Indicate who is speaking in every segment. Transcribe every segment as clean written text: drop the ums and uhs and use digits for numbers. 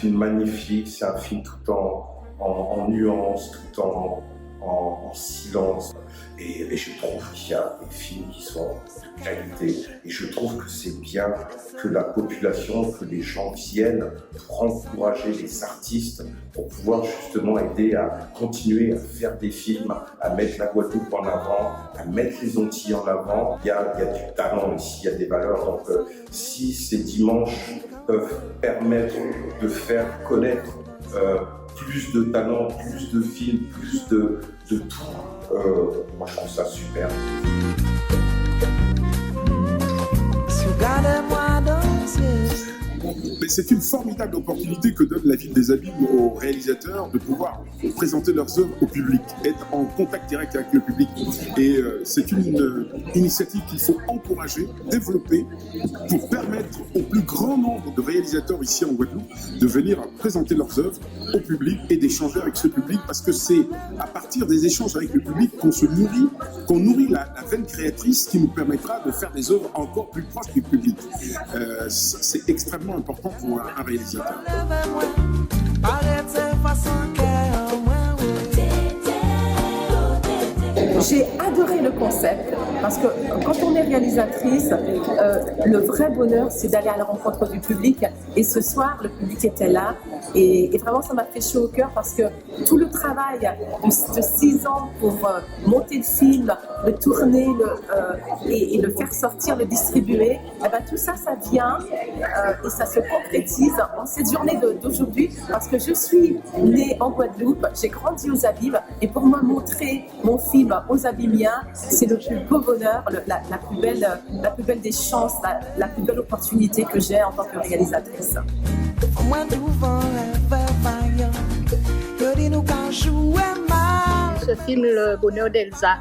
Speaker 1: film magnifique, c'est un film tout en nuances, tout en silence. Et je trouve qu'il y a des films qui sont de qualité. Et je trouve que c'est bien que la population, que les gens viennent pour encourager les artistes, pour pouvoir justement aider à continuer à faire des films, à mettre la Guadeloupe en avant, à mettre les Antilles en avant. Il y a du talent ici, il y a des valeurs. Donc si ces dimanches peuvent permettre de faire connaître plus de talent, plus de films, plus de tout, moi je trouve ça super.
Speaker 2: Mais c'est une formidable opportunité que donne la Ville des Abîmes aux réalisateurs de pouvoir présenter leurs œuvres au public, être en contact direct avec le public. Et c'est une initiative qu'il faut encourager, développer, pour permettre au plus grand nombre de réalisateurs ici en Guadeloupe de venir présenter leurs œuvres au public et d'échanger avec ce public, parce que c'est à partir des échanges avec le public qu'on nourrit la veine créatrice qui nous permettra de faire des œuvres encore plus proches du public. C'est extrêmement important pour un réalisateur.
Speaker 3: J'ai adoré le concept parce que quand on est réalisatrice, le vrai bonheur c'est d'aller à la rencontre du public, et ce soir le public était là et vraiment ça m'a fait chaud au cœur parce que tout le travail de 6 ans pour monter le film, le tourner et le faire sortir, le distribuer, et ben tout ça vient et ça se concrétise en cette journée d'aujourd'hui, parce que je suis née en Guadeloupe, j'ai grandi aux Abîmes, et pour me montrer mon film aux Abîmiens, c'est le plus beau bonheur, la plus belle des chances, la plus belle opportunité que j'ai en tant que réalisatrice.
Speaker 4: Ce film, Le Bonheur d'Elsa,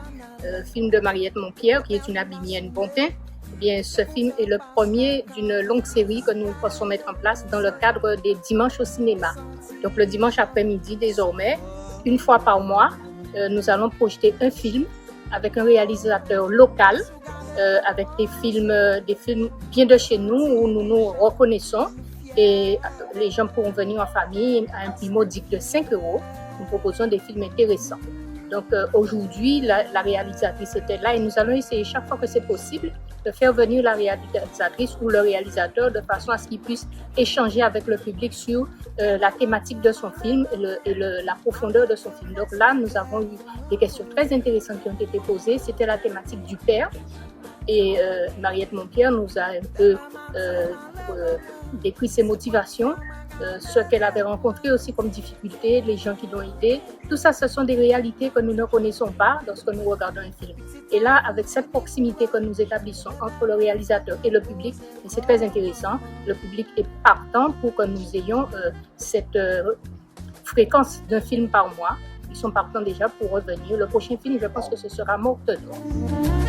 Speaker 4: film de Mariette Montpierre, qui est une abîmienne bontin, eh bien, ce film est le premier d'une longue série que nous pensons mettre en place dans le cadre des dimanches au cinéma. Donc le dimanche après-midi, désormais, une fois par mois, nous allons projeter un film avec un réalisateur local, avec des films bien de chez nous, où nous nous reconnaissons, et les gens pourront venir en famille à un prix modique de 5 €. Nous proposons des films intéressants. Donc aujourd'hui, la réalisatrice était là, et nous allons essayer chaque fois que c'est possible de faire venir la réalisatrice ou le réalisateur de façon à ce qu'ils puissent échanger avec le public sur la thématique de son film et la profondeur de son film. Donc là, nous avons eu des questions très intéressantes qui ont été posées. C'était la thématique du père. Et Mariette Montpierre nous a un peu décrit ses motivations, ce qu'elle avait rencontré aussi comme difficultés, les gens qui l'ont aidé. Tout ça, ce sont des réalités que nous ne connaissons pas lorsque nous regardons un film. Et là, avec cette proximité que nous établissons entre le réalisateur et le public, c'est très intéressant. Le public est partant pour que nous ayons cette fréquence d'un film par mois. Ils sont partants déjà pour revenir. Le prochain film, je pense que ce sera Morte d'or.